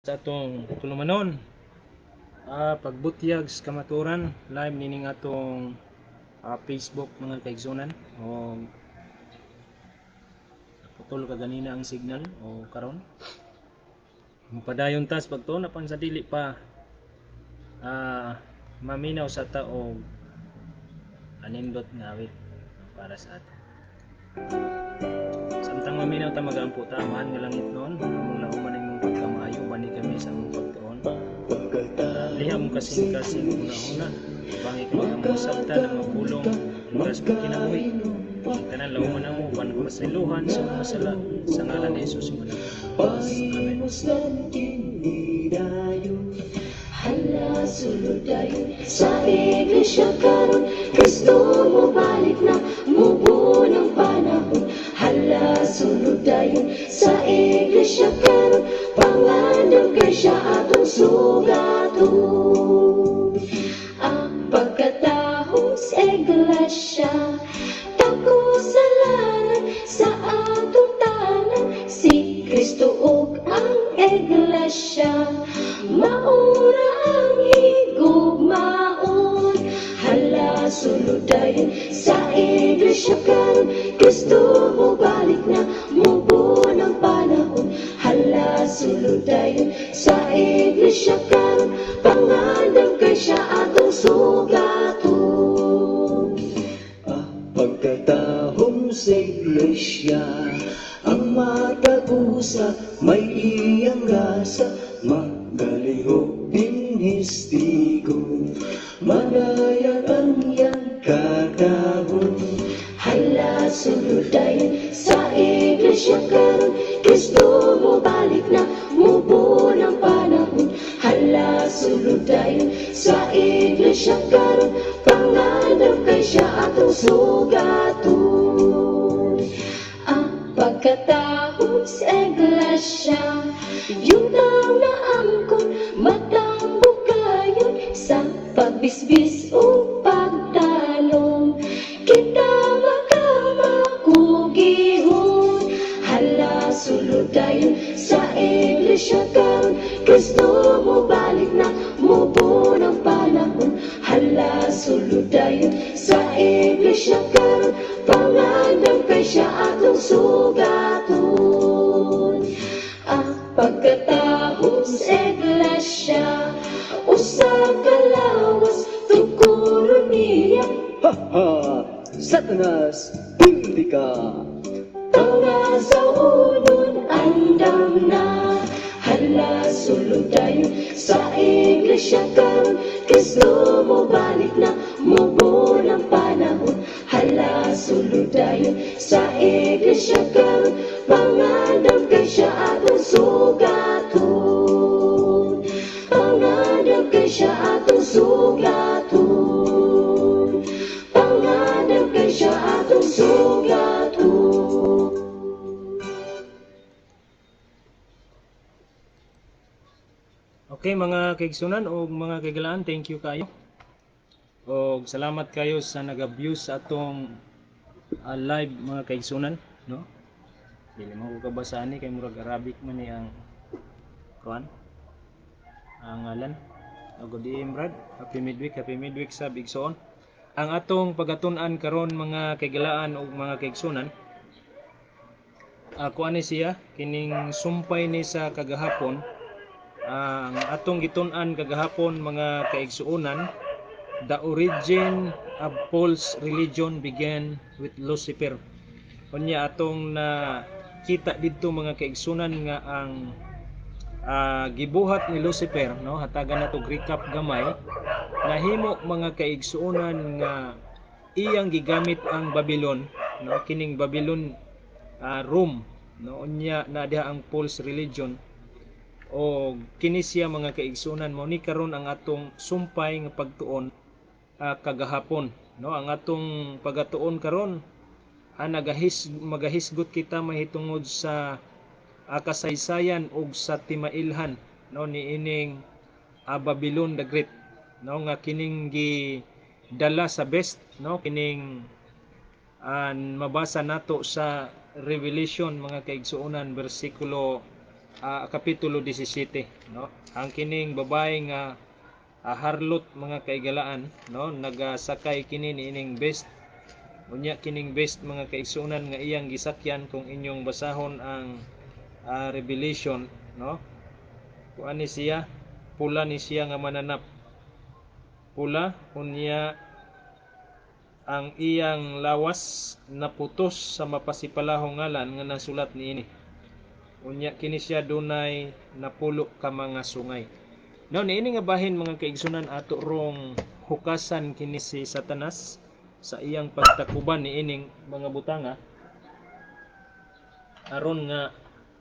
Sa atong tulumanon pagbutyag sa kamaturan live nining atong Facebook mga kaigsunan o putol ka ganina ang signal o karon padayon tas pagtuon na pang sa dili pa maminaw sa ta o anindot nga awit para sa ato. Samtang maminaw ta magampo ta amahan nga langit noon among nauman imong pagkamaayo bani kami sa among pagtuon. Liham kasing-kasing una-una bangi kami ang masabtan ang mapulong luras mo kinabuhi ang tanan lauman mo ban pasiluhan sa mga sala sa ngalan ni Jesus mo. Amen. Hala sulod dayon sa iglesia karon, Kristo mo balik na, mubo ng panahon. Hala sulod dayon sa iglesia karon, pangandam kay siya atong sugaton. Ang pagkatahong sa iglesia, takosalanan sa atong tanan, si Kristo ug ang iglesia. Maura ang higugmaon, hala sulod dayon sa iglesia karon, Kristo mo balik na, mubo ng panahon. Hala sulod dayon sa iglesia karon, pangandam kay siya atong sugaton. Pagkatahong sa iglesia, ang matag-usa may iyang rasa, magalihok dinhistigo, manayan ang iyang katahon. Hala sulod dayon sa iglesia karon, Kristo mo balik na, mubo ng panahon. Hala sulod dayon sa iglesia karon, pangandam kay siya atong sugaton. Ang pagkatahong sa iglesia, yung nang naangkon matambok kayon sa pagbisbis o pagtalong. Kita makamagugihon, hala sulod dayon sa iglesia karon, Kristo mo balik na, mubo ng panahon. Hala sulod dayon sa iglesia karon, pangandam kay siya atong sugaton. Ang pagkatahong sa iglesia, usa ka lawas tukuron niya. Ha ha! Satanas, hindi ka! Pangasaunon andam na, hala sulod dayon sa iglesia karon, Kristo mo balik na, mubo ng panahon. Hala sulod dayon sa iglesia karon, pangandam kay siya atong sugaton. Pangandam kay siya atong sugaton. Pangandam kay siya atong sugaton. Okay mga kaigsunan o mga kaigalaan, thank you kayo. O salamat kayo sa nag-view sa atong live mga kaigsunan, no? Dili mo ko kabasaan ni kay murag Arabic man ni ang kuan. Ang ngalan. Good evening, Brad. Happy midweek sa Bigsoon. Ang atong pagatun-an karon mga kaigalaan o mga kaigsunan, kuan ni siya kining sumpay ni sa kagahapon. Ang atong gitun-an kagahapon mga kaigsuonan, the origin of false religion began with Lucifer. Unya atong na kita didto mga kaigsunan nga ang gibuhat ni Lucifer, no, hatagan nato recap gamay. Nahimo mga kaigsuonan nga iyang gigamit ang Babylon, no, kining Babylon, Rome, no, unya na diha ang false religion. O kini siya mga kaigsunan mo ni karon ang atong sumpay nga pagtuon kagahapon, no, ang atong pagatuon karon magahisgot kita mahitungod sa kasaysayan ug sa timailhan, no, ni ining Babylon the Great, no, nga kining gidala sa best, no, kining mabasa nato sa Revelation mga kaigsuonan versikulo kapitulo 17, no? Ang kining babae nga harlot mga kaigalaan, no, nagasakay kini niining best. Unya kining best mga kaigsunan nga iyang gisakyan kung inyong basahon ang Revelation, no? Kuan ni siya, pula ni siya nga mananap. Pula unya ang iyang lawas naputos sa mapasipalahong ngalan nga nasulat niini. Unya kini siya dunay napulo ka mga sungay. Now niini nga bahin mga kaigsunan ato rong hukasan kini si Satanas sa iyang pagtakuban niining mga butanga aron nga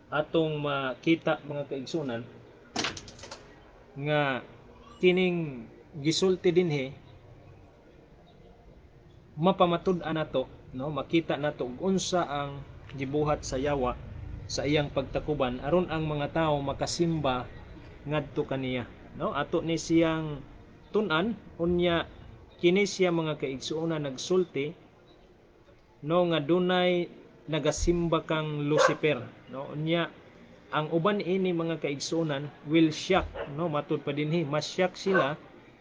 atong makita mga kaigsunan nga kining gisulti dinhi mapamatud-an nato, no, makita nato unsa ang gibuhat sa yawa sa iyang pagtakuban aron ang mga tawo makasimba ngadto kaniya, no? Ato ni siyang tun-an unya kini siya mga kaigsuonan nagsulti, no, nga dunay nagasimba kang Lucifer, no? Unya ang uban ini mga kaigsuonan will shock, no, matud pa dinhi masyak sila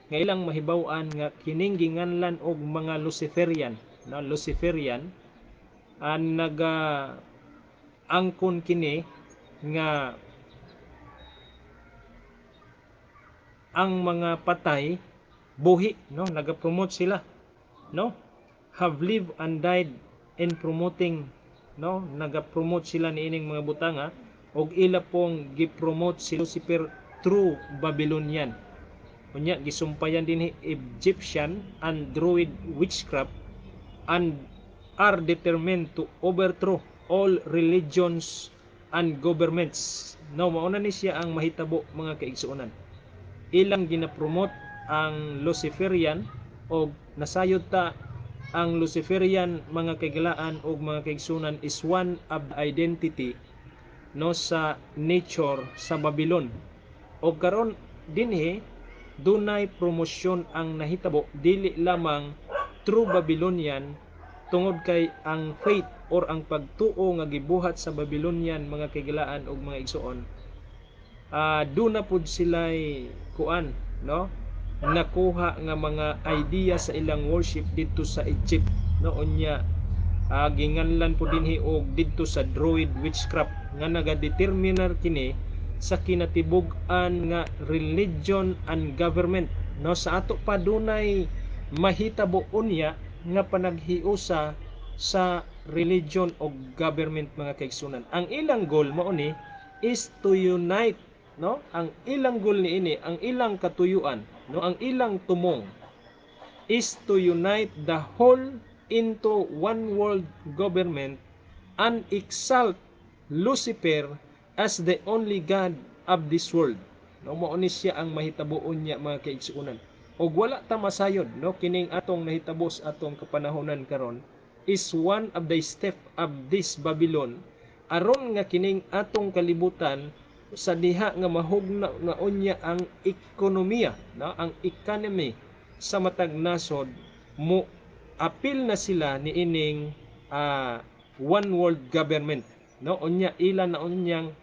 nga ilang mahibaw-an nga kining ginganlan og mga Luciferian, no, Luciferian naga angkon kini nga ang mga patay buhi, no, naga-promote sila, no, have lived and died in promoting, no, naga-promote sila niining mga butanga og ila pong gi-promote si Lucifer through Babylonian. Unya gisumpayan dinhi Egyptian and Druid witchcraft and are determined to overthrow all religions and governments. No, mauna ni siya ang mahitabo mga kaigsuonan. Ilang ginapromote ang Luciferian o nasayod ta ang Luciferian mga kaigalaan o mga kaigsunan is one of the identity, no, sa nature sa Babylon. O karon dinhi dunay promosyon ang nahitabo dili lamang true Babylonian tungod kay ang faith or ang pagtuo nga gibuhat sa Babylonian mga kaigalaan og mga igsuon. Duna pud sila'y kuan, no, nakuha nga mga idea sa ilang worship didto sa Egypt, no, unya ginganlan po dinhi og didto sa Druid witchcraft nga nagadeterminar kini sa kinatibug-an nga religion and government, no. Sa ato pa dunay mahitabo unya nga panaghiusa sa religion o government mga kaigsunan. Ang ilang goal mao ni is to unite, no, ang ilang goal niini, ang ilang katuyuan, no, ang ilang tumong is to unite the whole into one world government and exalt Lucifer as the only God of this world. No, mao ni siya ang mahitabuon niya mga kaigsuonan. Og wala ta masayod, no, kining atong nahitabos atong kapanahonan karon is one of the step of this Babylon aron nga kining atong kalibutan sa diha nga mahugna nga unya ang ekonomiya, no, ang economy sa matag nasod mo apil na sila niining one world government, no, unya ila na unyang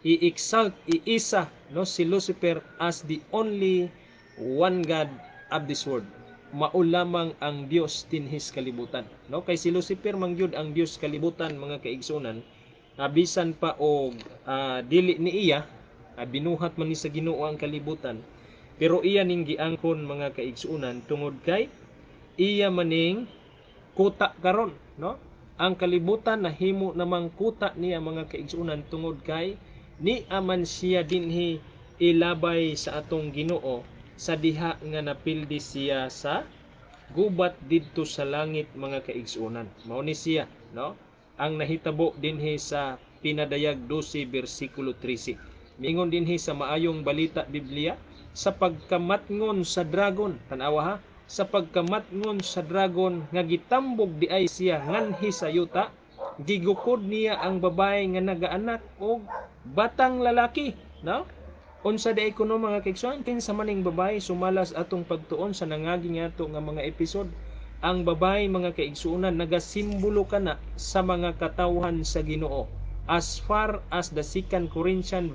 i-exalt, iisa, no, si Lucifer as the only one God of this world. Mao lamang ang Dios dinhis kalibutan, no, kay si Lucifer mangyud ang Dios kalibutan mga kaigsunan. Bisan pa og dili ni iya binuhat man ni sa Ginoo ang kalibutan, pero iya ning giangkon mga kaigsunan tungod kay iya maning kuta karon, no, ang kalibutan nahimo namang kuta niya mga kaigsunan tungod kay ni aman siya dinhi ilabay sa atong Ginoo sa diha nga napildi siya sa gubat didto sa langit mga kaigsunan. Mao ni siya, no, ang nahitabo dinhi sa Pinadayag 12 bersikulo 13. Miingon dinhi sa maayong balita Biblia sa pagkamatngon sa dragon, tan-awa ha, sa pagkamatngon sa dragon nga gitambog di ay siya nganhi sa yuta, gigukod niya ang babae nga nagaanak og batang lalaki, no? Unsa day kuno mga kaigsunan kinsa maning babae sumalas atong pagtuon sa nangagi ato nga mga episode. Ang babae mga kaigsunan nagasimbolo kana sa mga katawhan sa Ginoo. as far as the 2 Corinthians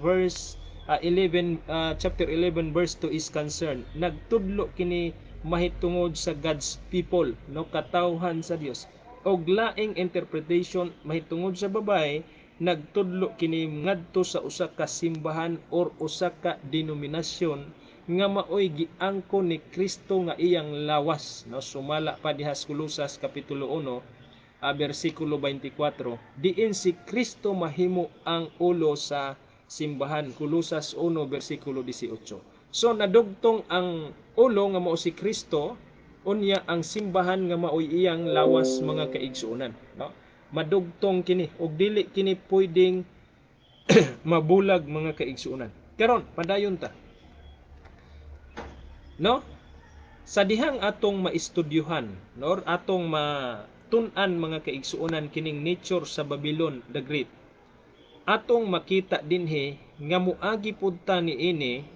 chapter 11 verse 2 is concerned. Nagtudlo kini mahitungod sa God's people, no, katawhan sa Dios. Og laing interpretation mahitungod sa babae, nagtudlo kini ngadto sa usa ka simbahan or usa ka denominasyon nga maoy giangko ni Kristo nga iyang lawas, no. Sumala pa diha sa Kolosas kapitulo 1 bersikulo 24, diin si Kristo mahimo ang ulo sa simbahan. Kolosas 1 bersikulo 18. So nadugtong ang ulo nga mao si Kristo, unya ang simbahan nga maoy iyang lawas, mga kaigsuonan, no? Madugtong kini ug dili kini pwedeng mabulag, mga kaigsuonan. Karon padayon ta, no, sa dihang atong maistudyuhan, no, atong matun-an, mga kaigsuonan, kining nature sa Babylon the Great, atong makita dinhi nga muagi pud ta niini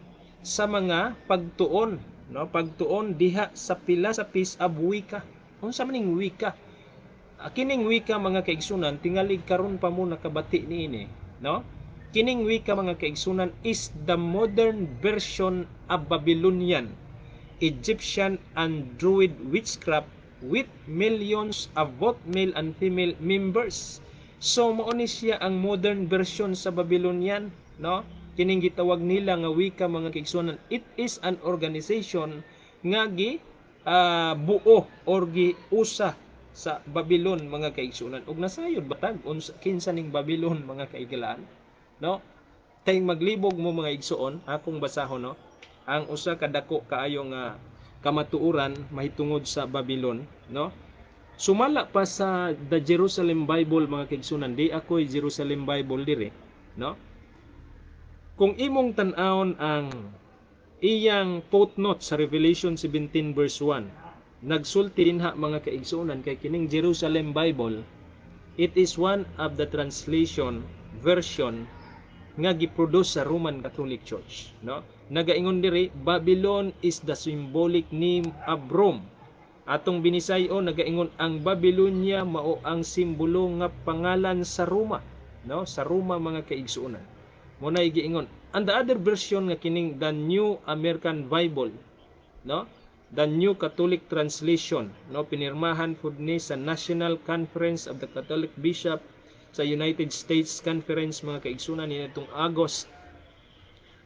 sa mga pagtuon, no, pagtuon diha sa philosophies of wika. Unsa man ning wika? Kining wika, mga kaigsunan, tingalig karon pa mo nakabati niini, no? Kining wika, mga kaigsunan, is the modern version of Babylonian, Egyptian and Druid witchcraft with millions of both male and female members. So mao ni siya ang modern version sa Babylonian, no? Kining gitawag nila nga wika, mga kaigsunan, it is an organization nga buo or giusa sa Babylon, mga kaigsunan. Ug nasayod batag kinsa ning Babylon, mga kaigalaan, no? Tayong maglibog mo, mga igsuon, akong basahon, no? Ang usa ka dako kaayo nga kamatuoran mahitungod sa Babylon, no? Sumala pa sa the Jerusalem Bible, mga kaigsunan, di ako'y Jerusalem Bible dire, no? Kung imong tan-awon ang iyang footnote sa Revelation 17 verse 1, nagsulti dinha, mga kaigsuonan, kay kining Jerusalem Bible, it is one of the translation version nga giproduce sa Roman Catholic Church, no? Nagaingon diri, Babylon is the symbolic name of Rome. Atong Binisayo nagaingon, ang Babylonia mao ang simbolo nga pangalan sa Roma, no? Sa Roma, mga kaigsuonan. Muna giingon, and the other version nga kining the New American Bible, no? The New Catholic Translation, no, pinirmahan pud ni sa National Conference of the Catholic Bishop sa United States Conference, mga kaigsunan, nitong August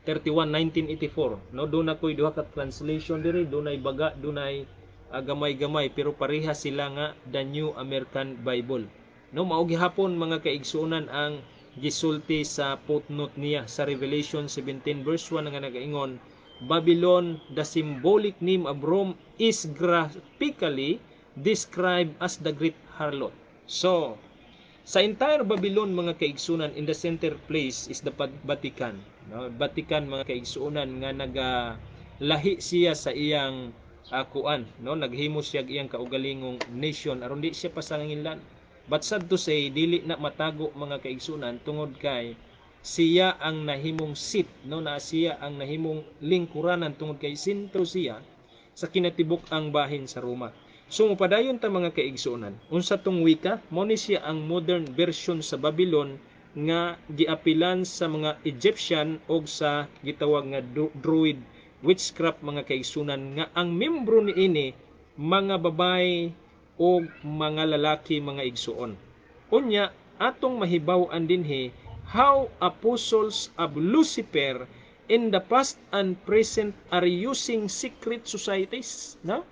31, 1984. No, doon ako'y duha ka translation diri, dunay baga, dunay gamay-gamay, pero pareha sila nga the New American Bible. No, mao gihapon, mga kaigsunan, ang gisulti sa footnote niya sa Revelation 17 verse 1 nga nagaingon, Babylon, the symbolic name of Rome, is graphically described as the great harlot. So, sa entire Babylon, mga kaigsunan, in the center place is the Vatican. No? Vatican, mga kaigsunan, nga nagalahi siya sa iyang kuan, no? Naghimo siya iyang kaugalingong nation aron di siya pasanginlan. But sad to say, dili na matago, mga kaigsunan, tungod kay siya ang nahimong seat, no, na siya ang nahimong lingkuranan, tungod kay sentro siya sa kinatibuk ang bahin sa Roma. So padayon ta, mga kaigsunan, unsa tong wika, mo ni siya ang modern version sa Babylon nga giapilan sa mga Egyptian o sa gitawag nga Druid witchcraft, mga kaigsunan, nga ang membro niini mga babae o mga lalaki, mga igsuon. Unya, atong mahibaw-an dinhi how apostles of Lucifer in the past and present are using secret societies, no?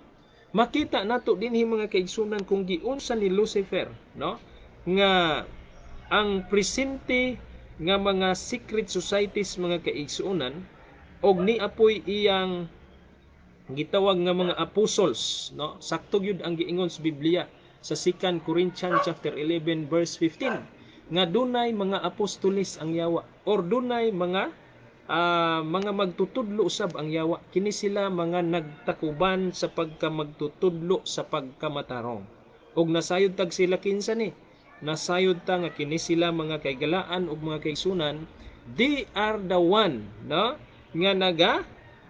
Makita nato dinhi, mga kaigsunan, kung giunsa ni Lucifer, no, nga ang presente nga mga secret societies, mga kaigsunan, og ni apoy iyang gitawag nga mga apostles, no? Sakto gyud ang giingon sa Biblia sa 2 Corinthians chapter 11 verse 15 nga dunay mga apostoles ang yawa, or dunay mga magtutudlo usab ang yawa. Kini sila mga nagtakuban sa pagkamagtutudlo sa pagkamatarong. Og nasayod tag sila kinsa ni? Nasayod ta nga kini sila, mga kaigalaan ug mga kaigsunan, they are the one, no, nga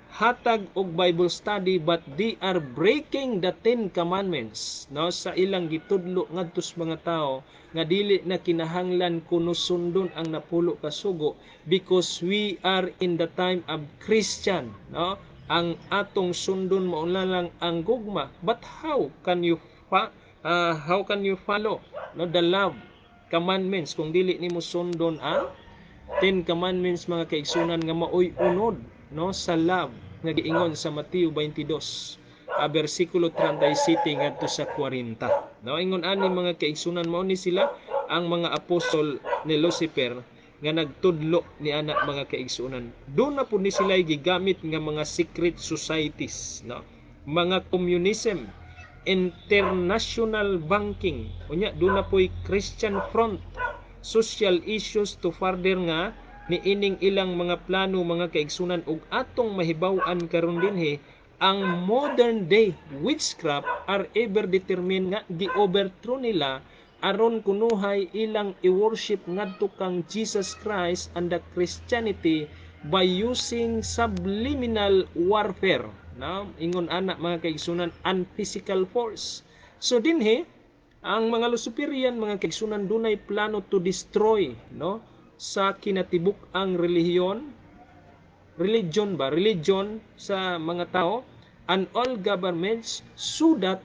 hatag og Bible study, but they are breaking the 10 commandments, no, sa ilang gitudlo ngadto sa mga tao nga dili na kinahanglan kuno sundon ang napulo ka sugo, because we are in the time of Christian, no, ang atong sundon mao na lang ang gugma. But how can you follow, no, the love commandments kung dili nimo sundon ang 10 commandments, mga kaigsunan, nga maoy unod, no, sa love nga giingon sa Mateo 22 bersikulo 37 ngadto sa 40, no. Ingon ani mga kaigsunan, mao ni sila ang mga apostol ni Lucifer nga nagtudlo ni ana, mga kaigsunan. Doon na po ni sila gigamit nga mga secret societies, no, mga communism, international banking, unya doon na po'y Christian front, social issues to further nga niining ilang mga plano, mga kaigsunan. Ug atong mahibaw-an karon dinhi, ang modern day witchcraft are ever determined nga gi-overthrow nila aron kunuhay ilang i-worship ngadto kang Jesus Christ and the Christianity by using subliminal warfare, na ingon ana, mga kaigsunan, and physical force. So dinhi ang mga Luciferian, mga kaigsunan, dunay plano to destroy, no, sa kinatibuk ang religion sa mga tao and all governments, so that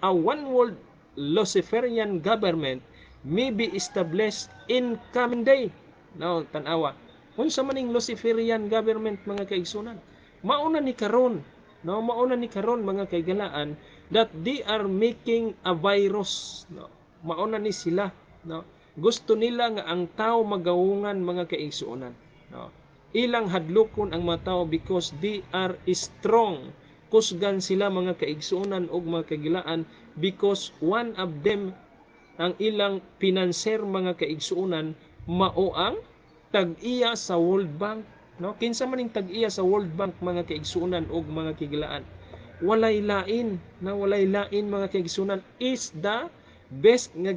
a one world Luciferian government may be established in coming day. Now, tanawa, unsa maning Luciferian government, mga kaigsunan, mauna ni karon, no, mga kaigalaan, that they are making a virus, no. Mauna ni sila, no. Gusto nila nga ang tao magawungan, mga kaigsunan, no. Ilang hadlokon ang mga tao because they are strong. Kusgan sila, mga kaigsunan og mga kaigalaan, because one of them, ang ilang pinanser, mga kaigsunan, mao ang tag-iya sa World Bank, no. Kinsa maning tag-iya sa World Bank, mga kaigsunan og mga kaigalaan, walay lain, mga kaigsunan, is the best nga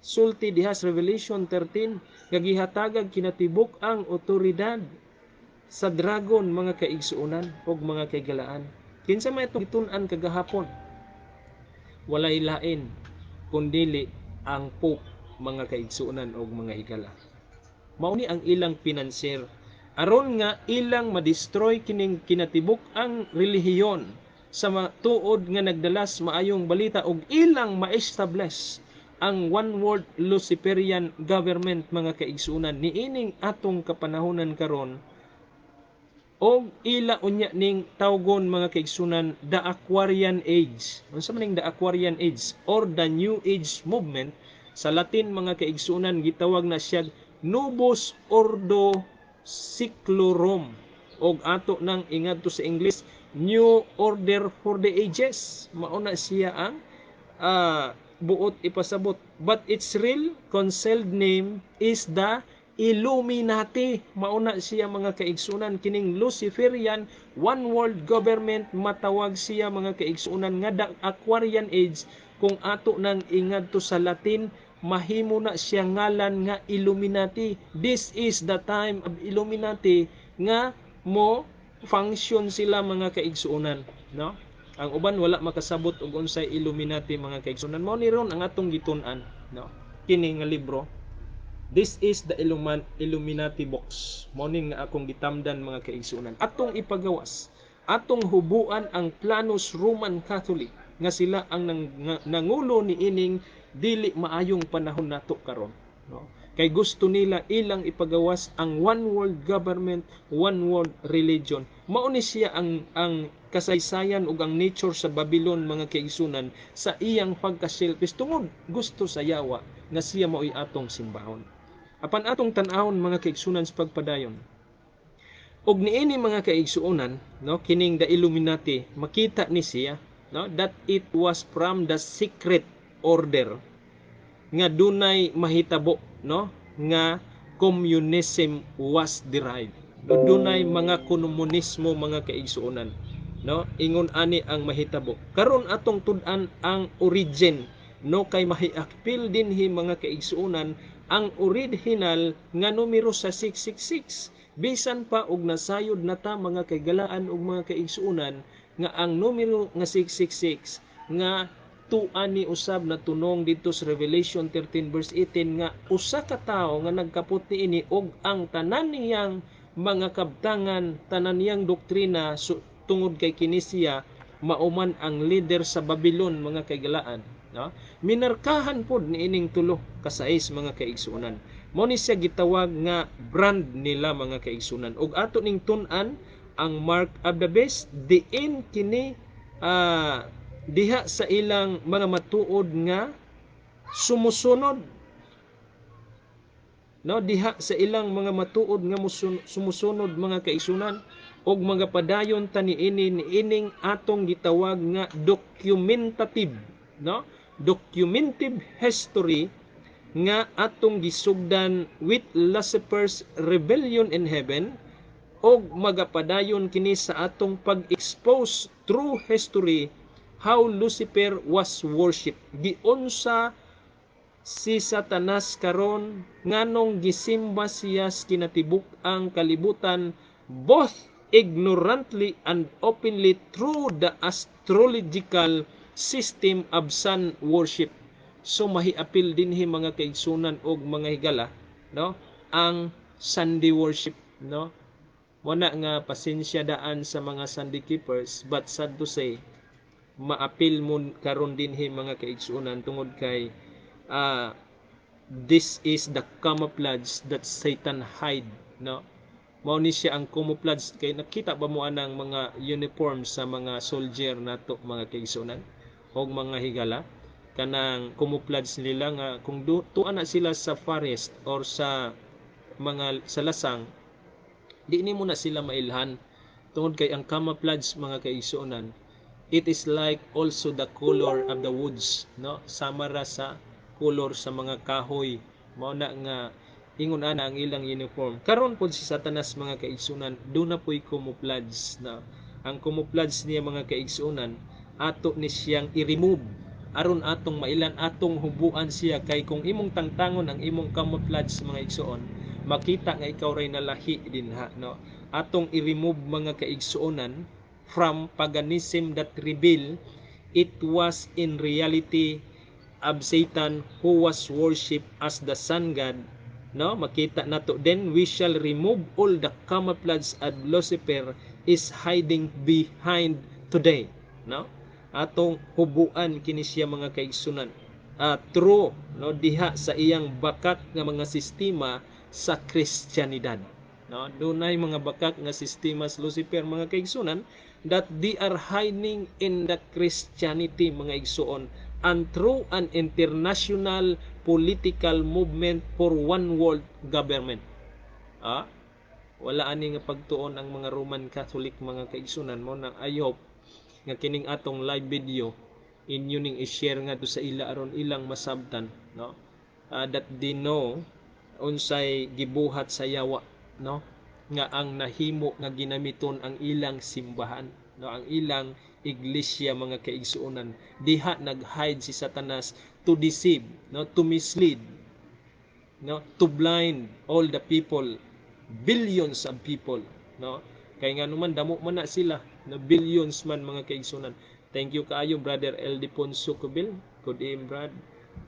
sulti diha sa Revelation 13 nga gihatagag kinatibuk ang otoridad sa dragon, mga kaigsunan og mga kaigalaan. Kinsa may itong gitun-an kagahapon, walay lain kundili ang Pope, mga kaigsunan og mga higala. Mao ni ang ilang pinanser aron nga ilang ma-destroy kining kinatibuk ang relihiyon sa tuod nga nagdalas maayong balita og ilang ma-establish ang one world Luciferian government, mga kaigsunan, niining atong kapanahonan karon, og ila unya ning tawgon, mga kaigsunan, the Aquarian Age. Unsa maning the Aquarian Age or the New Age movement? Sa Latin, mga kaigsunan, gitawag na siya Novus Ordo Seclorum, og ato nang ingadto sa English, New Order for the Ages. Mauna siya ang buot ipasabot, but its real concealed name is the Illuminati. Mauna siya, mga kaigsunan, kining Luciferian one world government, matawag siya, mga kaigsunan, nga the Aquarian Age. Kung ato nang ingadto sa Latin, mahimo na siya ngalan nga Illuminati. This is the time of Illuminati nga mo function sila, mga kaigsunan, no. Ang uban wala makasabot og unsay Illuminati, mga kaigsunan. Mao ni ron ang atong gitun-an, no, kini nga libro. This is the Illuminati box. Mao ni nga akong gitamdan, mga kaigsunan. Atong ipagawas, atong hubuan ang planos Roman Catholic nga sila ang nangulo ni ining dili maayong panahon nato karon, no. Kay gusto nila ilang ipagawas ang one world government, one world religion. Mao ni siya ang kasaysayan ug ang nature sa Babylon, mga kaigsunan, sa iyang pagkaselfish tungod gusto sa yawa nga siya mao'y atong simbahon. Apan atong tan-awon, mga kaigsunan, sa pagpadayon, og niini, mga kaigsunan, no, kining the Illuminati, makita ni siya, no, that it was from the secret order nga dunay mahitabo, no, nga communism was derived. Dunay mga komunismo, mga kaigsuonan, no, ingon ani ang mahitabo. Karon atong tud-an ang origin, no, kay mahiakpil dinhi, mga kaigsuonan, ang original nga numero sa 666 bisan pa og nasayod nata mga kaigalaan ug mga kaigsuonan nga ang numero nga 666 nga tuan ni usab na tunong dito sa Revelation 13 verse 18 nga usa ka tawo nga nagkapot niini og ang tanan niyang mga kabtangan, tanan niyang doktrina tungod kay kini siya mauman ang leader sa Babylon mga kaigalaan, no? Minarkahan pod niining tulo ka 6 mga kaigsuonan. Mao ni siya gitawag nga brand nila mga kaigsuonan. Ug ato ning tun-an ang mark of the beast diin kini diha sa ilang mga matuod nga sumusunod, no, diha sa ilang mga matuod nga sumusunod mga kaigsuonan og mga padayon ta niining atong gitawag nga documentative, no, documentative history nga atong gisugdan with Lucifer's rebellion in heaven og magapadayon kini sa atong pag-expose through history how Lucifer was worshipped. Giunsa si Satanas karon nganong gisimba siya sa kinatibuk-ang kalibutan both ignorantly and openly through the astrological system of sun worship. So mahiapil dinhi mga kaigsunan og mga higala, no, ang Sunday worship, no. Wala nga pasensya daan sa mga Sunday keepers, but sad to say maapil mo karon dinhi mga kaigsunan tungod kay this is the camouflage that Satan hide, no. Mao ni siya ang camouflage kay nakita ba mo anang mga uniform sa mga soldier nato mga kaigsunan og mga higala, kanang camouflage nila nga kung tuan na sila sa forest or sa mga salasang, di ni mo na sila mailhan tungod kay ang camouflage mga kaigsuonan, it is like also the color of the woods, no, samara sa color sa mga kahoy. Mao na nga ingon ana ang ilang uniform. Karon pod si Satanas mga kaigsuonan do na poy camouflage, na ang camouflage niya mga kaigsuonan ato ni siyang i-remove aron atong mailan atong hubuan siya, kay kung imong tangtangon ang imong camouflage mga igsuon makita nga ikaw ray nalahi dinha, no. Atong i-remove mga kaigsuonan from paganism that reveal it was in reality of Satan who was worshipped as the sun god, no. Makita nato then we shall remove all the camouflage of Lucifer is hiding behind today, no. Atong hubuan kini siya mga kaigsunan true, no, diha sa iyang bakat nga mga sistema sa Kristiyanidad, no. Dunay mga bakat nga sistema sa Lucifer mga kaigsunan that they are hiding in the Christianity mga igsuon, and through an international political movement for one world government. Wala ani nga pagtuon ang mga Roman Catholic mga kaigsunan mo nang I hope nga kining atong live video inyo ning i-share nga to sa ila aron ilang masabtan, no, that they know unsay gibuhat sa yawa, no, nga ang nahimo nga ginamiton ang ilang simbahan, no, ang ilang iglesia mga kaigsuonan. Diha nag-hide si Satanas to deceive, no, to mislead, no, to blind all the people, billions of people, no. Kay nga naman damo man na sila, na billions man mga kaigsunan. Thank you kaayo Brother Eldeponso Cubil. Good evening, Brad.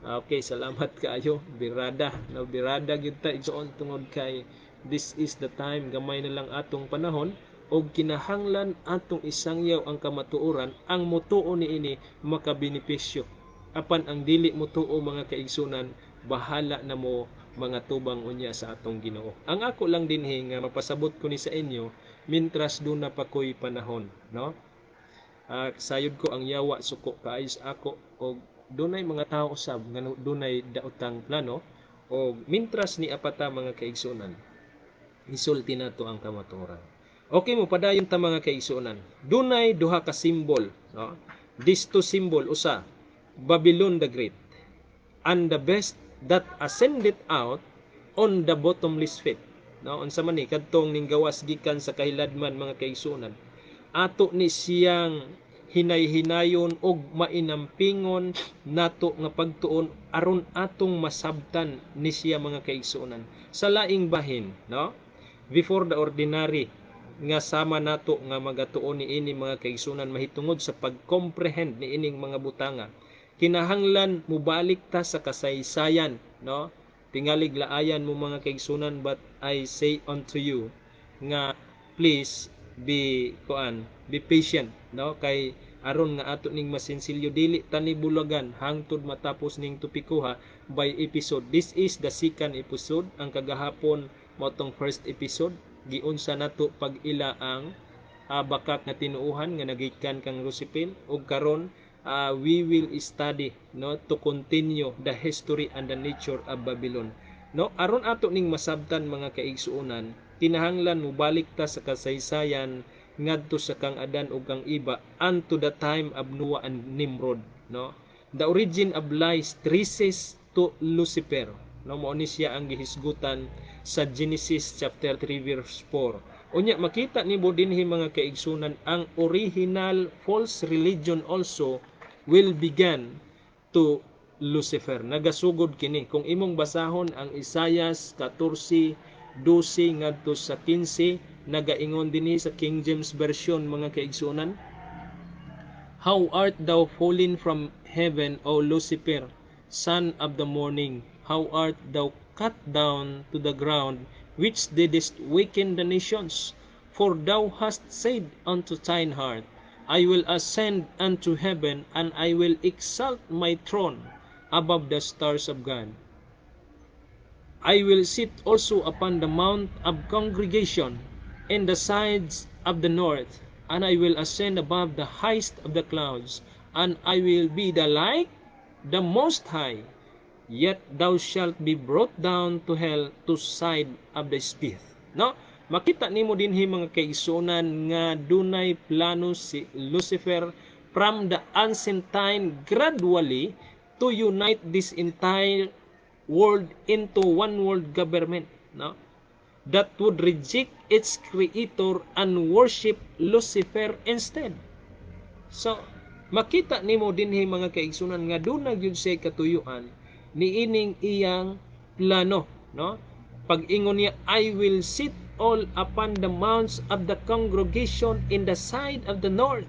Okay, salamat kaayo. Birada, no, birada gyud ta igsuon tungod kay this is the time, gamay na lang atong panahon og kinahanglan atong isangyaw ang kamatuoran, ang mutuo niini makabenepisyo. Apan ang dili mutuo mga kaigsunan, bahala na mo mga tubang unya sa atong Ginoo. Ang ako lang dinhi nga mapasabot ko ni sa inyo mintras do na pa ko'y panahon, no. Sayod ko ang yawa suko kaayos ako og dunay mga tao usab nga dunay daotang plano og mintras ni apata mga kaigsunan isulti nato ang kamatuoran. Okay mo padayon ta mga kaigsunan. Dunay duha ka symbol, no. These two symbol, usa Babylon the Great and the beast that ascended out on the bottomless pit, no. Unsa man ni kadtong ning gawas gikan sa kahiladman mga kaigsunan, ato ni siyang hinay-hinayon og mainampingon nato nga pagtuon aron atong masabtan ni siya mga kaigsuonan sa laing bahin, no. before the ordinary nga sama nato nga magatuon ni ini mga kaigsunan mahitungod sa pag-comprehend ni ining mga butanga. Kinahanglan mubalik ta sa kasaysayan, no? Tingalig laayan mo mga kaigsunan, but I say unto you nga please be patient, no? Kay aron nga ato ning masinsilyo dili tani bulagan hangtod matapos ning tupikuha by episode. This is the second episode. Ang kagahapon mo tong first episode, giunsa nato pag ila ang bakak nga tinuuhan nga nagikan kang Rusipil, ug karon we will study, no, to continue the history and the nature of Babylon, no? Aron ato ning masabtan mga kaigsuonan, kinahanglan mobalik ta sa kasaysayan ngadto sa kang Adan ug kang Iba unto the time of Noah and Nimrod, no? The origin of lies traces to Lucifer, no? Mao ni siya ang gihisgutan sa Genesis chapter 3 verse 4. Unya makita nimo dinhi mga kaigsunan, ang original false religion also will begin to Lucifer. Nagasugod kini kung imong basahon ang Isaias 14:12 ngadto sa 15, nagaingon dinhi sa King James version mga kaigsunan, "How art thou fallen from heaven, O Lucifer, son of the morning? How art thou cut down to the ground, which didst waken the nations? For thou hast said unto thine heart, I will ascend unto heaven, and I will exalt my throne above the stars of God. I will sit also upon the mount of congregation in the sides of the north, and I will ascend above the highest of the clouds, and I will be the like the Most High. Yet thou shalt be brought down to hell, to side of the spit." No? Makita nimo dinhi mga kaigsunan nga dunay plano si Lucifer from the ancient time gradually to unite this entire world into one world government, no? That would reject its creator and worship Lucifer instead. So, makita nimo dinhi mga kaigsunan nga dunay gyud siya katuyuan niining iyang plano, no? Pag-ingon niya, I will sit all upon the mounts of the congregation in the side of the north,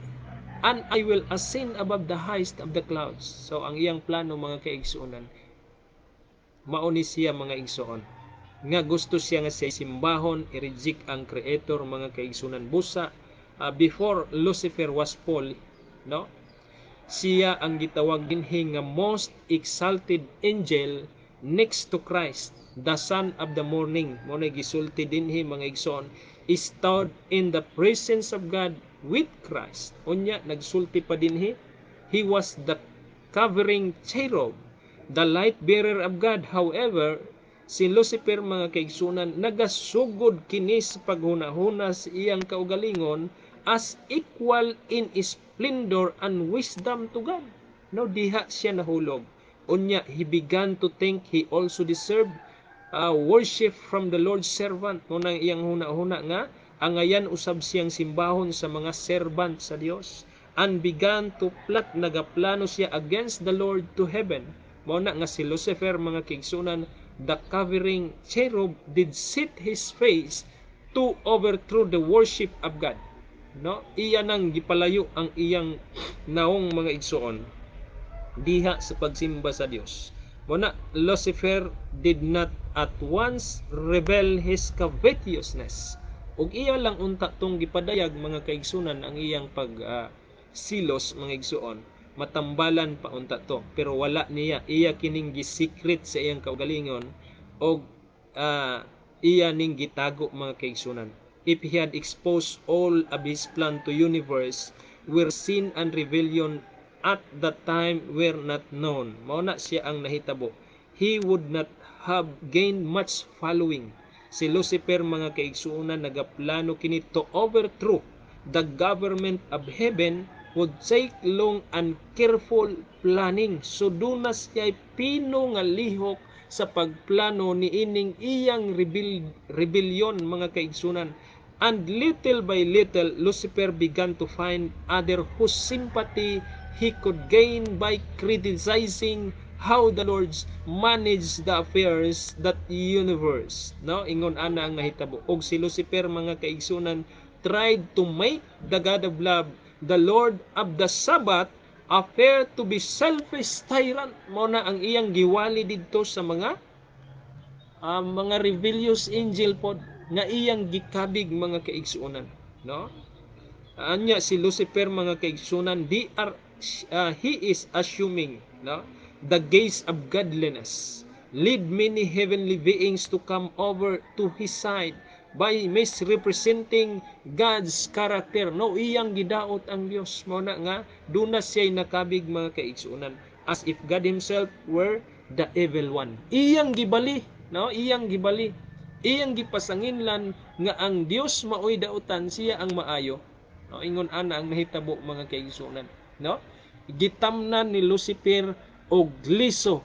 and I will ascend above the highest of the clouds. So ang iyang plano mga kaigsuonan, mauni siya mga igsuon nga gusto siya nga siya simbahon, i-reject ang creator mga kaigsunan busa. Before Lucifer was fall, no? Siya ang gitawag dinhi nga most exalted angel next to Christ, the son of the morning. Mo na gisulti dinhi mga igsoon, stood in the presence of God with Christ. Unya nagsulti pa dinhi, he was the covering cherub, the light bearer of God. However, si Lucifer mga kaigsunan nagasugod kini sa paghunahuna sa iyang kaugalingon as equal in splendor and wisdom to God. No, diha siya nahulog. Unya, he began to think he also deserved worship from the Lord's servant. Nang iyang huna-huna nga, angayan usab siyang simbahon sa mga servant sa Dios, and began to plot, nagaplano siya against the Lord to heaven. Muna nga si Lucifer mga kaigsunan, the covering cherub, did set his face to overthrow the worship of God. No, iya nang gipalayo ang iyang naong mga igsoon diha sa pagsimba sa Dios. Muna, Lucifer did not at once rebel his covetousness. Ug iya lang unta tong gipadayag mga kaigsunan ang iyang silos mga igsuon. Matambalan pa unta to, pero wala niya, iya kining gisikret sa iyang kaugalingon, og iya ning gitago mga kaigsunan. If he had exposed all of his plan to universe, where sin and rebellion at that time were not known, mao na siya ang nahitabo, he would not have gained much following. Si Lucifer mga kaigsuonan nagaplano kini to overthrow the government of heaven, would take long and careful planning. So dunas siya pino nga lihok sa pagplano ni ining iyang rebellion mga kaigsunan. And little by little, Lucifer began to find other whose sympathy he could gain by criticizing how the Lord's manage the affairs that universe, no? Ingon ana ang nahitabo. Og si Lucifer, mga kaigsunan, tried to make the God of love, the Lord of the Sabbath, appear to be selfish tyrant. Mao na ang iyang giwali didto sa mga rebellious angel pod nga iyang gikabig, mga kaigsunan, no? Anya si Lucifer, mga kaigsunan, he is assuming, no, the gaze of godliness, lead many heavenly beings to come over to his side by misrepresenting God's character. No, iyang gidaot ang Dios. Mao na nga duna siya'y nakabig, mga kaigsunan, as if God himself were the evil one. Iyang gibali, no, iyang gibali, iyang gipasanginlan nga ang Dios maoy dautan, siya ang maayo. No, ingon ana ang nahitabo, mga kaigsunan, no? Gitamnan ni Lucifer og liso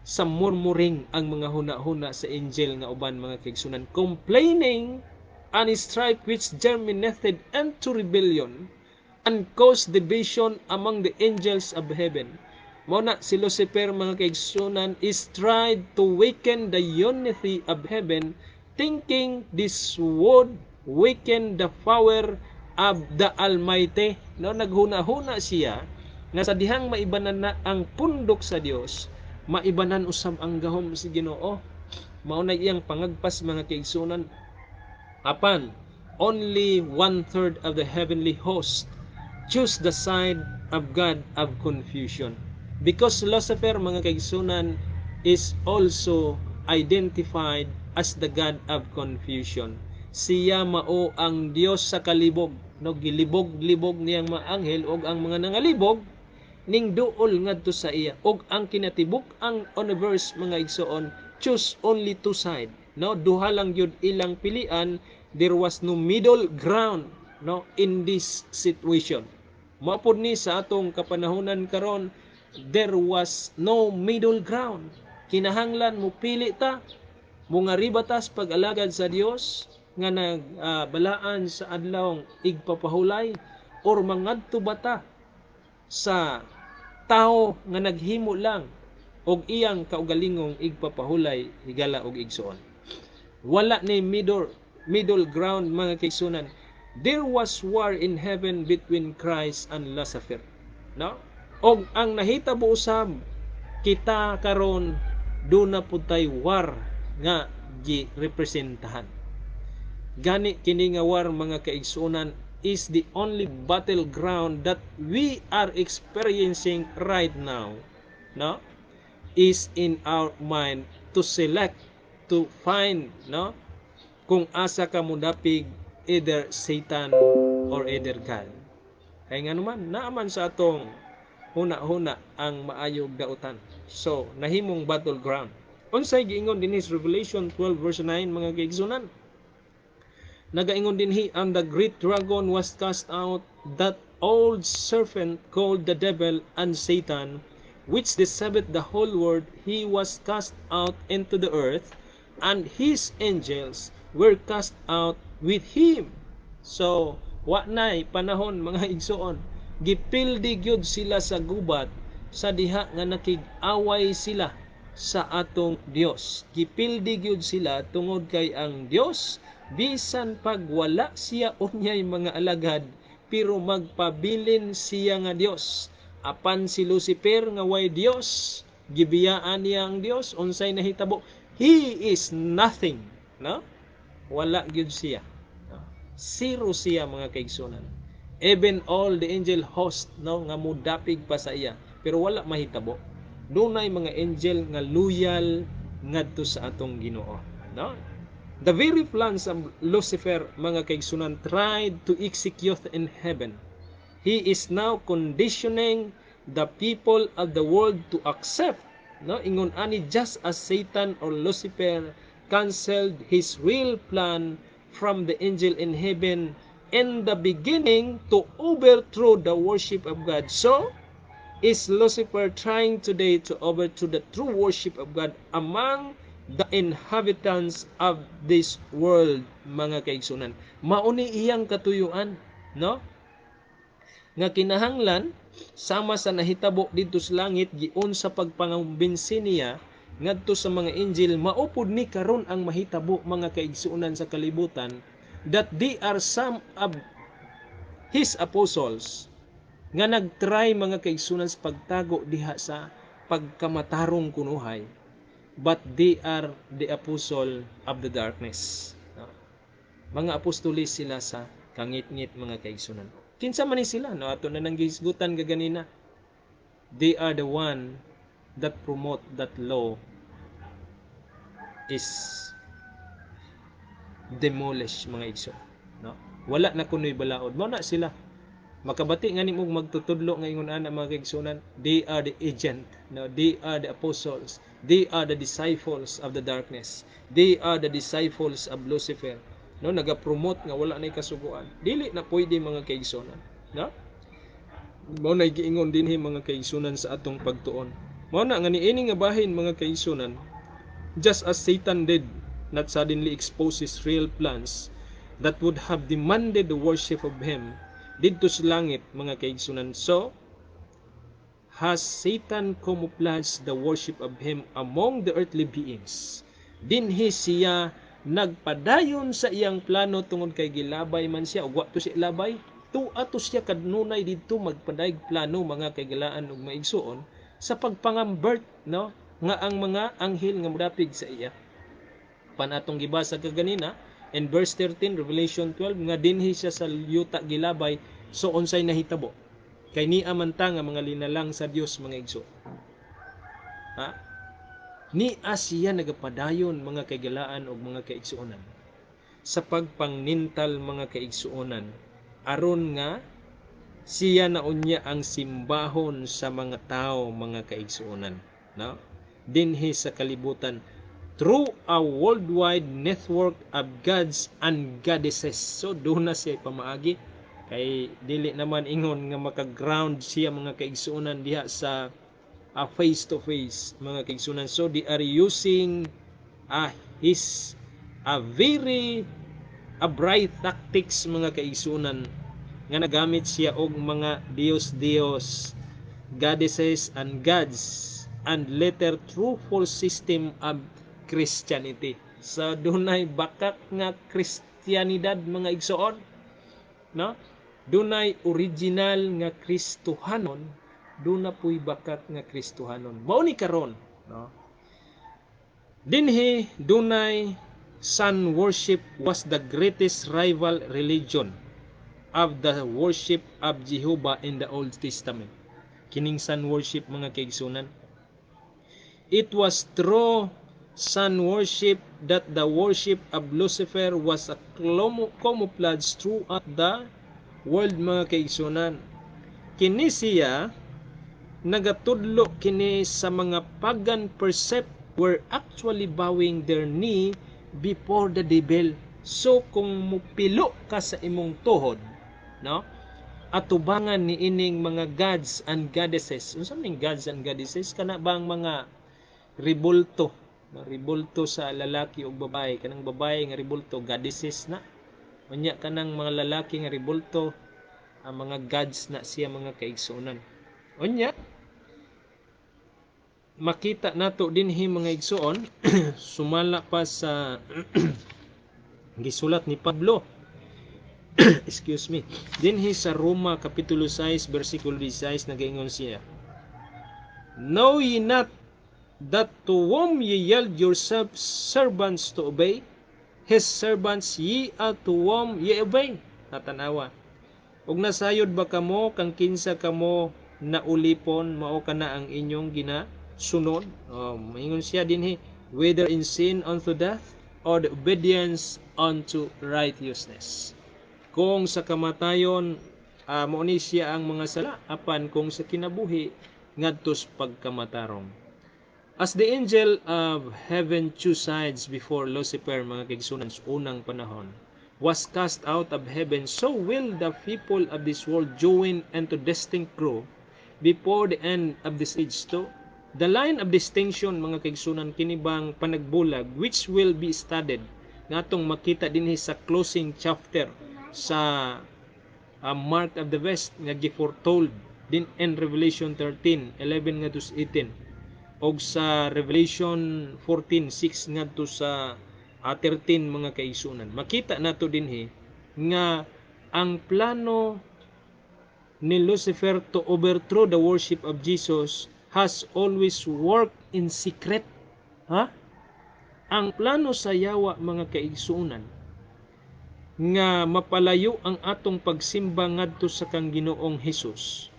sa murmuring ang mga huna-huna sa angel nga uban, mga kaigsunan, complaining and strife which germinated into rebellion and caused division among the angels of heaven. Mao na si Lucifer, mga kaigsunan, is tried to weaken the unity of heaven, thinking this would weaken the power of the Almighty. No, naghuna-huna siya nga sa dihang maibanan na ang pundok sa Dios, maibanan usab ang gahom si Ginoo. Mao na iyang pangagpas, mga kaigsunan, apan only 1/3 of the heavenly host choose the side of God of confusion, because Lucifer, mga kaigsunan, is also identified as the God of confusion. Siya mao ang Dios sa kalibog, no? Gilibog-libog niyang mga anghel og ang mga nangalibog ning duol ngadto sa iya, og ang kinatibuk ang universe, mga igsoon, choose only two side, no? Duha lang yun ilang pilian. There was no middle ground, no, in this situation. Mapod ni sa atong kapanahunan karon, there was no middle ground. Kinahanglan mo pili ta, mo nga ribatas pag-alagad sa Dios nga nagbalaan sa adlawng igpapahulay, or mangadto bata sa tao nga naghimo lang og iyang kaugalingong igpapahulay higala og igsoon. Wala ni middle ground, mga kaigsunan. There was war in heaven between Christ and Lucifer, no? Og ang nahitabo usab kita karon, do na pud tay war nga gi-representahan. Gani kini nga war, mga kaigsunan, is the only battleground that we are experiencing right now, no? Is in our mind to select, to find, no, kung asa ka mudapig, either Satan or either God. Kaya nga naman, naaman sa atong huna-huna ang maayog dautan. So, nahimong battleground. Unsay giingon din is Revelation 12 verse 9, mga kaigsunan. Nagaingon din and the great dragon was cast out, that old serpent called the devil and Satan, which deceiveth the whole world. He was cast out into the earth, and his angels were cast out with him. So, wa nay panahon, mga igsoon, gipildi gyud sila sa gubat sa diha nga nakig-away sila sa atong Dios. Gipildi gyud sila tungod kay ang Dios, bisan pag wala siya unyay mga alagad, pero magpabilin siya nga Dios. Apan si Lucifer nga way Dios, gibiyaan niya ang Dios, unsay nahitabo? He is nothing, no? Wala gyud siya. Zero siya, mga kaigsunan. Even all the angel host, no, nga mudapig pa sa iya, pero wala mahitabo. Dunay mga angel nga loyal ngadto sa atong Ginoo, no? The very plans of Lucifer, mga kaigsunan, tried to execute in heaven. He is now conditioning the people of the world to accept, no, ingon ani, just as Satan or Lucifer canceled his real plan from the angel in heaven in the beginning to overthrow the worship of God. So is Lucifer trying today to overthrow the true worship of God among the inhabitants of this world, mga kaigsunan. Mauni iyang katuyuan, no? nga kinahanglan sama sa nahitabo dito sa langit giun sa pagpangumbinsi niya ngadto sa mga angel maupod ni karon ang mahitabo mga kaigsuonan sa kalibutan that they are some of his apostles nga nagtry mga kaigsuonan sa pagtago diha sa pagkamatarong kunuhay, but they are the apostle of the darkness. No? Mga apostolis sila sa kangit-ngit mga kaigsuonan. Kinsa man ni sila? No? Ato na nang gihisgutan gaganina. They are the one that promote that law is demolished mga igsoon. No? Wala na kunoy balaod. Mao na sila. Makabati nga nimo magtutudlo nga ingon ana mga kaigsuonan, they are the agent, no? They are the apostles, they are the disciples of the darkness, they are the disciples of Lucifer, no? Naga-promote nga wala nay kasuguan, dili na pwede mga kaigsuonan, no? Mao na giingon dinhi mga kaigsuonan sa atong pagtuon. Mao na nga niini nga bahin mga kaigsuonan, just as Satan did not suddenly expose his real plans that would have demanded the worship of him dito sa langit mga kaigsunan. So has Satan camouflaged the worship of him among the earthly beings. Dinhi siya nagpadayon sa iyang plano tungod kay gilabay man siya ug wa to siya labay, ato siya kadnunay didto magpadayag plano mga kaigalaan ug maigsuon sa pagpangambert, no, nga ang mga anghel nga modapig sa iya. Panatong gibasa kaganina in verse 13 Revelation 12 nga dinhi siya sa yuta gilabay, so unsay nahitabo kay niya man ta nga mga linalang sa Dios mga igso. Ha? Ni siya nagapadayon mga kaigalaan o mga kaigsuonan sa pagpangnintal mga kaigsuonan aron nga siya naunya ang simbahon sa mga tao mga kaigsuonan, no? Dinhi sa kalibutan through a worldwide network of gods and goddesses. So doon na siya pamaagi kay dili naman ingon nga maka-ground siya mga kaigsuonan diha sa face to face mga kaigsuonan. So they are using his very bright tactics mga kaigsuonan nga nagamit siya og mga Dios, goddesses and gods and later true false system of Christianity. So dunay bakak nga Kristiyanidad mga igsoon, no? Dunay original nga Kristohanon, duna puy bakak nga Kristohanon. Mao ni karon, no? Dinhi dunay sun worship was the greatest rival religion of the worship of Jehovah in the Old Testament. Kining sun worship mga kaigsunan. It was through sun worship that the worship of Lucifer was a camouflage throughout the world mga kaigsunan. Kini siya nagatudlo kini sa mga pagan percept were actually bowing their knee before the devil. So kung mupilo ka sa imong tuhod, no, atubangan ni ining mga gods and goddesses. Unsa ning gods and goddesses? Kana bang mga ribulto, ribulto sa lalaki o babae, kanang babae nga ribulto goddesses na, unya kanang mga lalaki nga ribulto ang mga gods na siya mga kaigsuonan. Unya makita nato dinhi mga igsuon sumala pa sa gisulat ni Pablo excuse me, dinhi sa Roma kapitulo 6 versikulo 16 nagaingon siya, know ye not that to whom ye yield yourselves servants to obey, his servants ye are to whom ye obey. Natanawa. Ug nasayod ba kamo kang kinsa kamo naulipon mao kana ang inyong ginasunod? Maingon siya dinhi, whether in sin unto death or the obedience unto righteousness. Kung sa kamatayon mao ni siya ang mga sala, apan kung sa kinabuhi ngadtos pagkamatarong. As the angel of heaven two sides before Lucifer mga kaigsunan sa unang panahon was cast out of heaven, so will the people of this world join into distinct group before the end of this age too. The line of distinction mga kaigsunan kinibang panagbulag which will be studied natong makita dinhi sa closing chapter sa mark of the beast nga giforetold din in Revelation 13:11 ngadto sa 18 og sa Revelation 14:6 ngadto sa 13 mga kaigsunan. Makita nato dinhi nga ang plano ni Lucifer to overthrow the worship of Jesus has always worked in secret. Ha? Ang plano sa yawa mga kaigsunan nga mapalayo ang atong pagsimba ngadto sa kang Ginoong Hesus.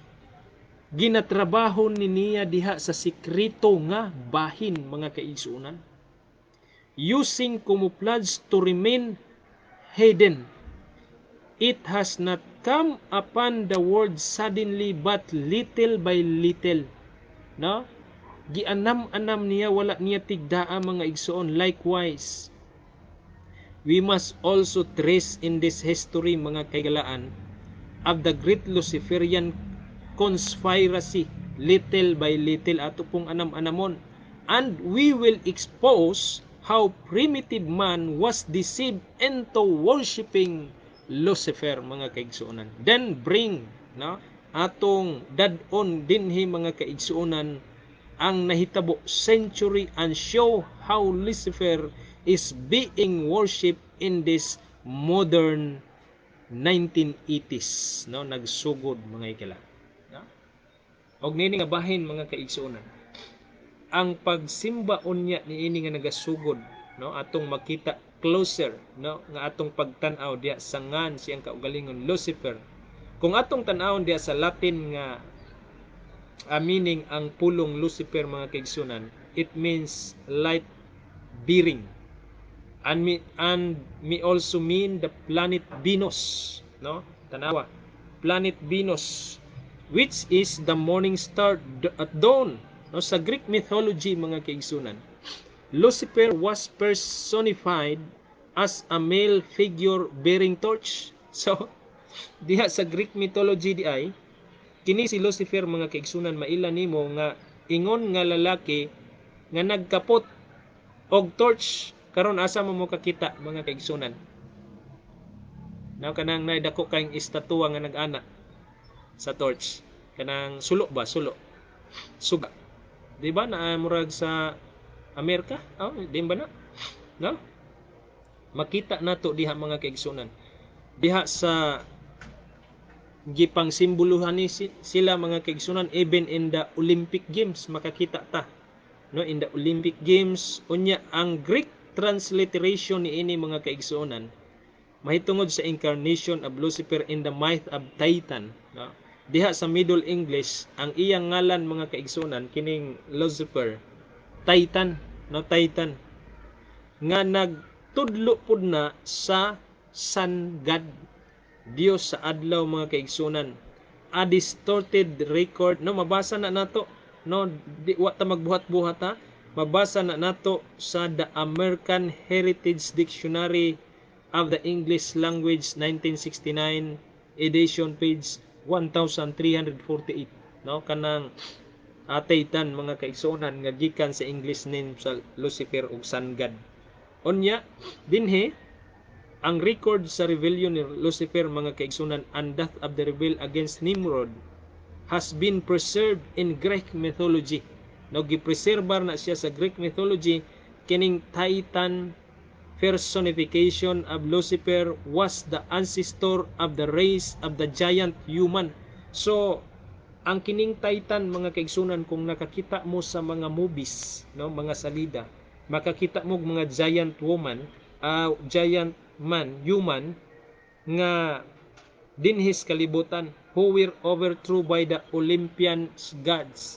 Ginatrabaho ni niya diha sa sikreto nga bahin mga kaigsunan, using camouflage to remain hidden. It has not come upon the world suddenly but little by little. No? Gianam-anam niya, wala niya tigdaa mga igsoon. Likewise, we must also trace in this history mga kaigalaan of the great Luciferian conspiracy little by little ato pong anam-anamon, and we will expose how primitive man was deceived into worshiping Lucifer mga kaigsuonan. Then bring atong dadon dinhi mga kaigsuonan ang nahitabo century and show how Lucifer is being worshipped in this modern 1980s, nagsugod mga ikala. Og nini nga bahin mga kaigsuonan, ang pagsimba unya niini nga nagasugod, atong makita closer, nga atong pagtan-aw diya sa ngan siyang kaugalingon Lucifer. Kung atong tan-awon diya sa Latin nga meaning ang pulong Lucifer mga kaigsuonan, it means light bearing. And me also mean the planet Venus, tanawa, planet Venus, which is the morning star at dawn. Sa Greek mythology mga kaigsunan, Lucifer was personified as a male figure bearing torch. So diha sa Greek mythology di ay kini si Lucifer mga kaigsunan, maila nimo nga ingon nga lalaki nga nagkapot og torch. Karon asa mo kakita mga kaigsunan? Kanang naidako kayong estatwa nga nag-ana sa torch. Kanang sulo ba? Sulo. Suga. Di ba na murag sa Amerika? Di ba na? No? Makita nato diha mga kaigsunan. Diha sa gipang simboluhan ni sila mga kaigsunan, even in the Olympic Games makakita ta. In the Olympic Games unya ang Greek transliteration ni ini mga kaigsuonan mahitungod sa incarnation of Lucifer in the myth of Titan. Diha sa Middle English ang iyang ngalan mga kaigsuonan kining Lucifer, Titan, Titan nga nagtudlo pud na sa sun god, Dios sa adlaw mga kaigsuonan. A distorted record, mabasa na nato, di wa ta magbuhat-buhat ha. Mabasa na nato sa The American Heritage Dictionary of the English Language 1969 edition, page 1348. Kanang Titan mga kaigsuonan nga gikan sa English name sa Lucifer ug sun god. Unya dinhi ang record sa rebellion ni Lucifer mga kaigsuonan and death of the rebel against Nimrod has been preserved in Greek mythology. Gipreserbar na siya sa Greek mythology. Kining Titan personification of Lucifer was the ancestor of the race of the giant human. So ang kining Titan mga kaigsunan, kung nakakita mo sa mga movies, mga salida, makakita mo mga giant woman, giant man, human nga dinhis kalibutan who were overthrown by the Olympian gods.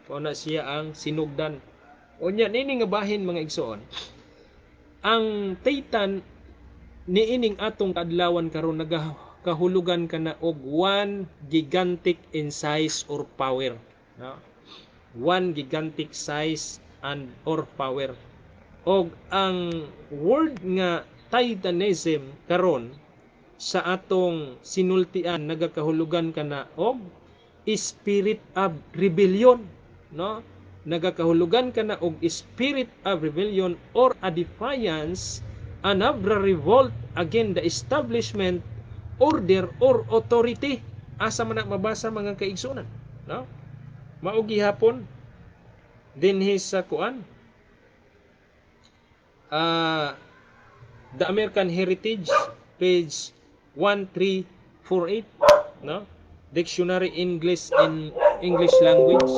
Na siya ang sinugdan. Unya nini nga bahin mga igsoon, ang Titan niining atong kadlawan karon nagakahulugan kana og one gigantic in size or power. One gigantic size and or power. Og ang word nga Titanism karon sa atong sinultian nagakahulugan kana og spirit of rebellion. Nagakahulugan kana og spirit of rebellion or a defiance and of revolt against the establishment order or authority. Asa man na mabasa mga kaigsunan, no? Mao gihapon dinhi sa kuan The American Heritage page 1348, no? Dictionary English in English language.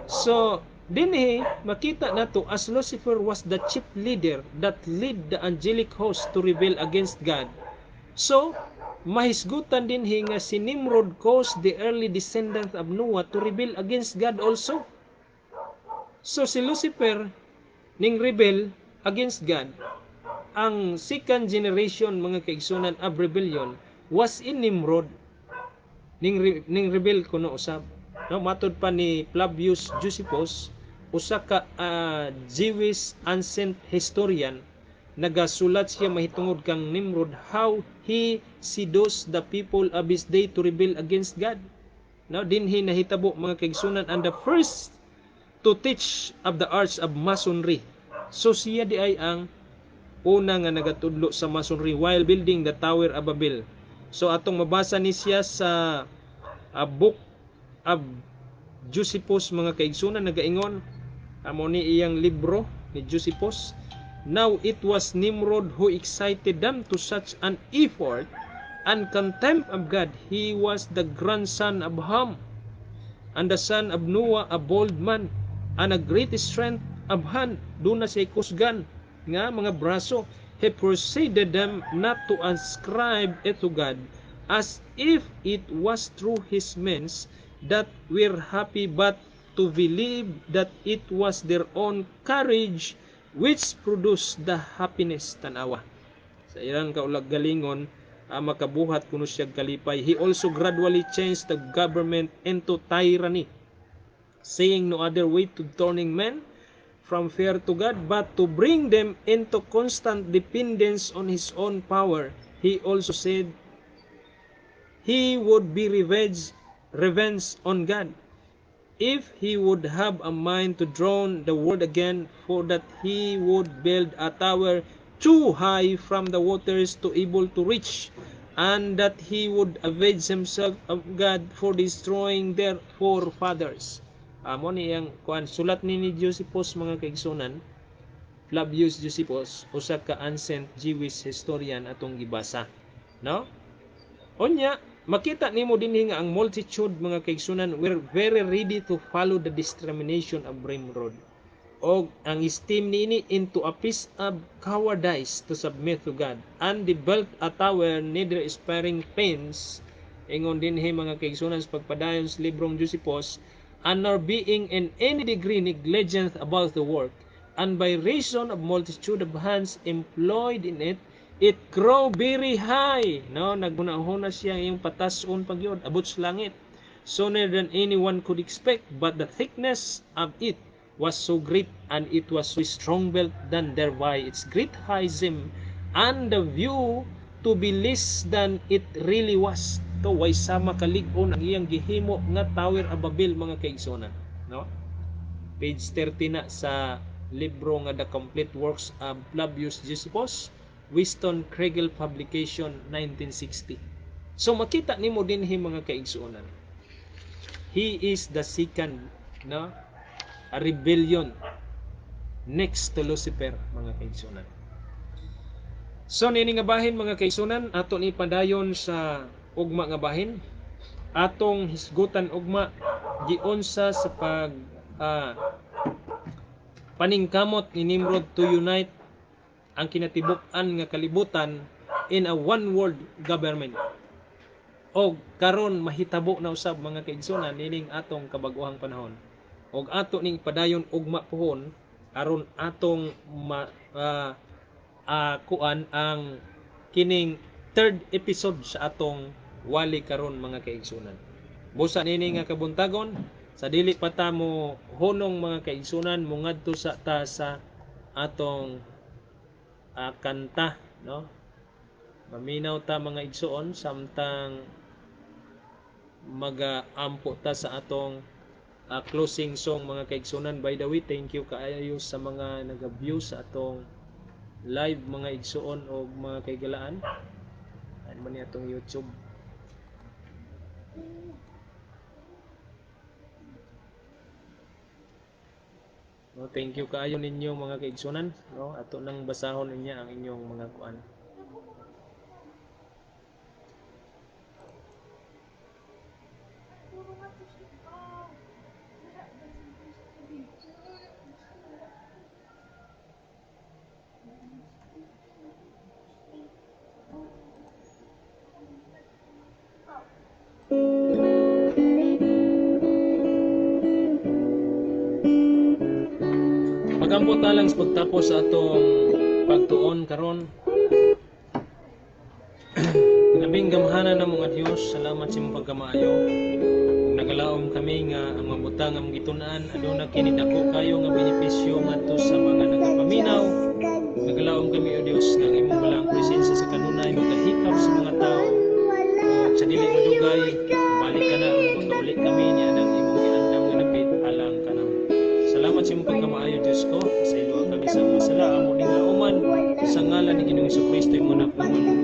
So dinhi makita nato as Lucifer was the chief leader that led the angelic host to rebel against God. So mahisgutan dinhi nga si Nimrod caused the early descendants of Noah to rebel against God also. So si Lucifer ning rebel against God. Ang second generation mga kaigsunan of rebellion was in Nimrod. Ning rebel kuno usab. No, matud pa ni Flavius Josephus, usa ka Jewish ancient historian, nagasulat siya mahitungod kang Nimrod how he seduced the people of his day to rebel against God. No, dinhi nahitabo mga kaigsunan and the first to teach of the arts of masonry. So siya di ay ang una nga nagatudlo sa masonry while building the Tower of Babel. So atong mabasa ni siya sa book of Josephus mga kaigsunan, nagaingon amo ni iyang libro ni Josephus. Now it was Nimrod who excited them to such an effort and contempt of God. He was the grandson of Ham, and the son of Noah, a bold man, and a great strength of hand. Doon na siya kusgan nga mga braso. He persuaded them not to ascribe it to God, as if it was through his means that were happy, but to believe that it was their own courage which produced the happiness. Tanawa sa ilang kaulag galingon makabuhat kuno siya kalipay. He also gradually changed the government into tyranny, saying no other way to turning men from fear to God, but to bring them into constant dependence on his own power. He also said he would be revenge on God if he would have a mind to drown the world again, for that he would build a tower too high from the waters to able to reach, and that he would avenge himself of God for destroying their forefathers. Amo ni ang kuan sulat ni Josephus mga kaigsunan, Flavius Josephus, usa ka ancient Jewish historian atong gibasa, no? Onya makita nimo dinhi nga ang multitude mga kaigsunan were very ready to follow the discrimination of Nimrod, og ang esteem niini into a piece of cowardice to submit to God, and they built a tower neither sparing pains. Ingon dinhi mga kaigsunan sa pagpadayon sa librong Josephus, and nor being in any degree negligent about the work, and by reason of multitude of hands employed in it, it grow very high. No, nagunahuna siya yung patason pagyod abot sa langit, sooner than anyone could expect, but the thickness of it was so great, and it was so strong built than thereby its great height, and the view to be less than it really was. To way sama kalig-on ang iyang gihimo nga Tower of Babel mga kaigsunan, no? Page 30 na sa libro nga The Complete Works of Flavius Josephus, Winston Kregel publication 1960. So makita nimo dinhi mga kaigsunan, he is the second, no, a rebellion next to Lucifer mga kaigsunan. So nini nga bahin mga kaigsunan, ato ni padayon sa ugma nga bahin, atong hisgutan ugma giunsa sa pag paningkamot ni Nimrod to unite ang kinatibuk-an nga kalibutan in a one world government. Og karon mahitabo na usab mga kaigsunan nining atong kabaguhang panahon, og ato ning padayon ugma pohon aron atong kuan ang kining third episode sa atong wali karon mga kaigsunan. Busa nini nga kabuntagon, sa dili pa ta mo hunong mga kaigsunan mo ngadto sa ta sa atong kanta, no? Maminaw ta mga igsuon samtang mag-ampo ta sa atong closing song mga kaigsunan. By the way, thank you kaayo sa mga nag-view sa atong live mga igsuon o mga kaigalaan. Ano man niya itong YouTube. No, thank you kaayo ninyo mga kaigsunan, no? Ato nang basahon ninya ang inyong mga kuan. Magampo ta lang sa pagtapos sa atong pagtuon karon. Labing gamhanan na mga Dios, salamat sa imong pagkamaayo. Ug nagalaom kami nga ang mabutang ang gitun-an aduna kini dako kayo nga benepisyo ngadto sa mga nagapaminaw. Nagalaom kami o Dios nga ang imong balang presensya sa kanunay magahikap sa mga tao. Ug sa dili madugay, balik ka na ug magkauli kami ni anang imong giandam nga napit alang kanang. Salamat sa imong pagkamaayo Dios ko. Sa ilo kami sa masala amo ning lauman sa ngalan ni Ginoong Jesucristo imong napuman.